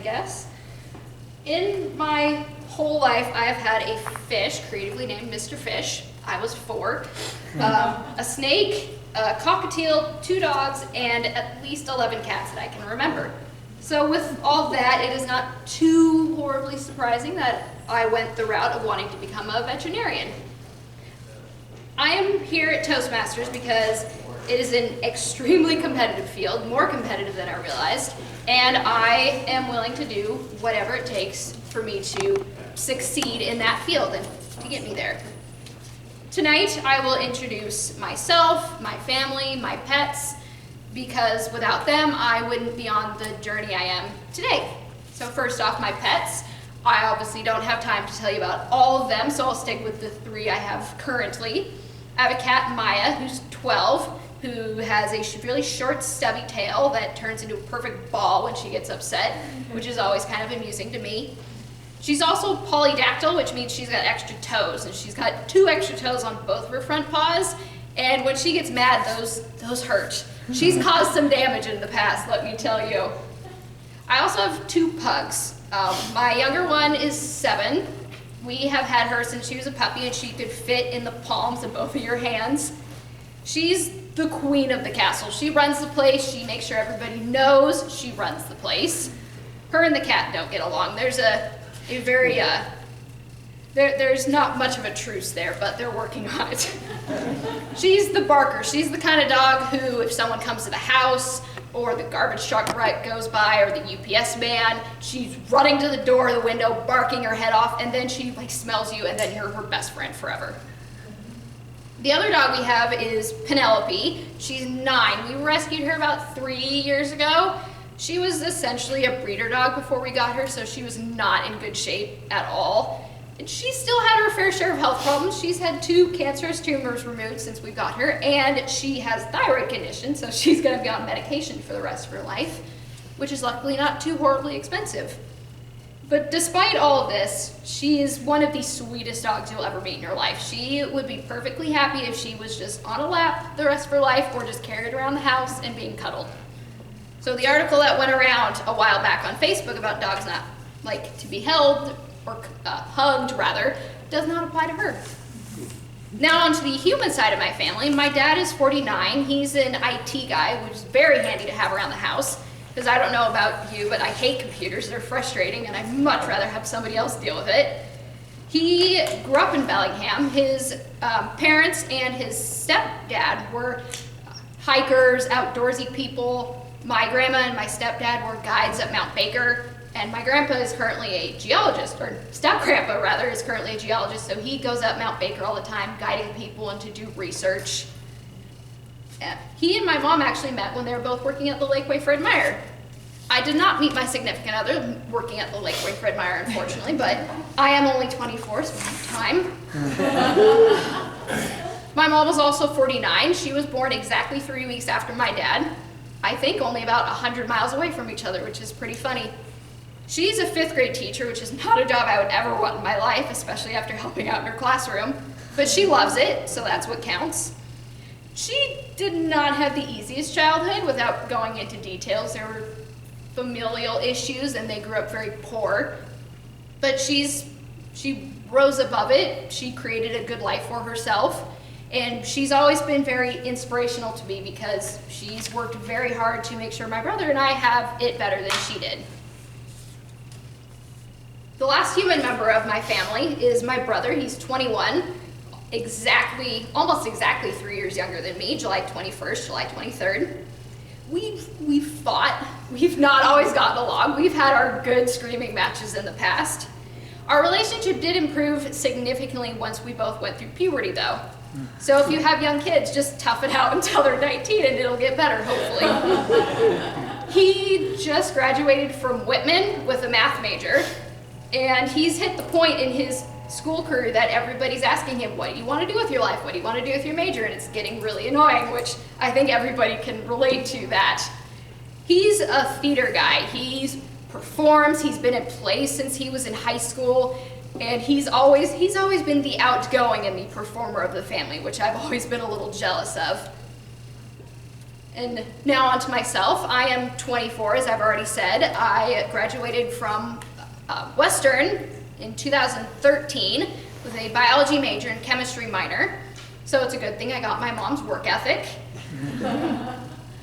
guess. In my whole life, I have had a fish, creatively named Mr. Fish. I was 4. A snake, a cockatiel, 2 dogs, and at least 11 cats that I can remember. So with all that, it is not too horribly surprising that I went the route of wanting to become a veterinarian. I am here at Toastmasters because it is an extremely competitive field, more competitive than I realized, and I am willing to do whatever it takes for me to succeed in that field and to get me there. Tonight, I will introduce myself, my family, my pets, because without them, I wouldn't be on the journey I am today. So first off, my pets. I obviously don't have time to tell you about all of them, so I'll stick with the 3 I have currently. I have a cat, Maya, who's 12, who has a really short, stubby tail that turns into a perfect ball when she gets upset, which is always kind of amusing to me. She's also polydactyl, which means she's got extra toes, and she's got 2 extra toes on both of her front paws, and when she gets mad, those hurt. She's caused some damage in the past, let me tell you. I also have 2 pugs. My younger one is 7. We have had her since she was a puppy, and she could fit in the palms of both of your hands. She's the queen of the castle. She runs the place. She makes sure everybody knows she runs the place. Her and the cat don't get along. There's there's not much of a truce there, but they're working on it. She's the barker. She's the kind of dog who, if someone comes to the house, or the garbage truck goes by, or the UPS man, she's running to the door or the window, barking her head off, and then she smells you, and then you're her best friend forever. The other dog we have is Penelope. She's 9. We rescued her about 3 years ago. She was essentially a breeder dog before we got her, so she was not in good shape at all. And she still had her fair share of health problems. She's had 2 cancerous tumors removed since we got her, and she has thyroid condition, so she's going to be on medication for the rest of her life, which is luckily not too horribly expensive. But despite all of this, she is one of the sweetest dogs you'll ever meet in your life. She would be perfectly happy if she was just on a lap the rest of her life, or just carried around the house and being cuddled. So the article that went around a while back on Facebook about dogs not like to be held, or hugged rather, does not apply to her. Now on to the human side of my family. My dad is 49. He's an IT guy, which is very handy to have around the house, because I don't know about you, but I hate computers. They're frustrating, and I'd much rather have somebody else deal with it. He grew up in Bellingham. His parents and his stepdad were hikers, outdoorsy people. My grandma and my stepdad were guides at Mount Baker. And my grandpa is currently a geologist, or step-grandpa rather, is currently a geologist, so he goes up Mount Baker all the time, guiding people and to do research. He and my mom actually met when they were both working at the Lakeway Fred Meyer. I did not meet my significant other working at the Lakeway Fred Meyer, unfortunately, but I am only 24, so I have time. My mom was also 49. She was born exactly 3 weeks after my dad. I think only about 100 miles away from each other, which is pretty funny. She's a 5th grade teacher, which is not a job I would ever want in my life, especially after helping out in her classroom, but she loves it, so that's what counts. She did not have the easiest childhood. Without going into details, there were familial issues and they grew up very poor, but she rose above it. She created a good life for herself, and she's always been very inspirational to me because she's worked very hard to make sure my brother and I have it better than she did. The last human member of my family is my brother. He's 21, almost exactly 3 years younger than me, July 21st, July 23rd. We've fought. We've not always gotten along. We've had our good screaming matches in the past. Our relationship did improve significantly once we both went through puberty, though. So if you have young kids, just tough it out until they're 19 and it'll get better, hopefully. He just graduated from Whitman with a math major. And he's hit the point in his school career that everybody's asking him, what do you want to do with your life? What do you want to do with your major? And it's getting really annoying, which I think everybody can relate to that. He's a theater guy. He performs. He's been in plays since he was in high school. And he's always been the outgoing and the performer of the family, which I've always been a little jealous of. And now on to myself. I am 24, as I've already said. I graduated from Western in 2013 with a biology major and chemistry minor. So it's a good thing I got my mom's work ethic.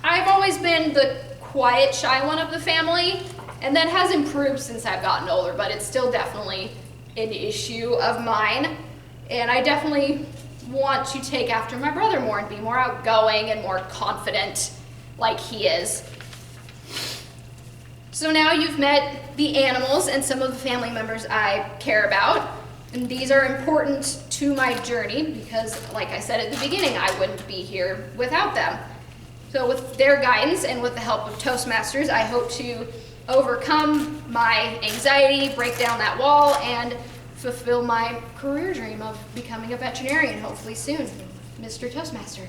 I've always been the quiet, shy one of the family, and that has improved since I've gotten older, but it's still definitely an issue of mine. And I definitely want to take after my brother more and be more outgoing and more confident like he is. So now you've met the animals and some of the family members I care about. And these are important to my journey because, like I said at the beginning, I wouldn't be here without them. So with their guidance and with the help of Toastmasters, I hope to overcome my anxiety, break down that wall, and fulfill my career dream of becoming a veterinarian, hopefully soon, Mr. Toastmaster.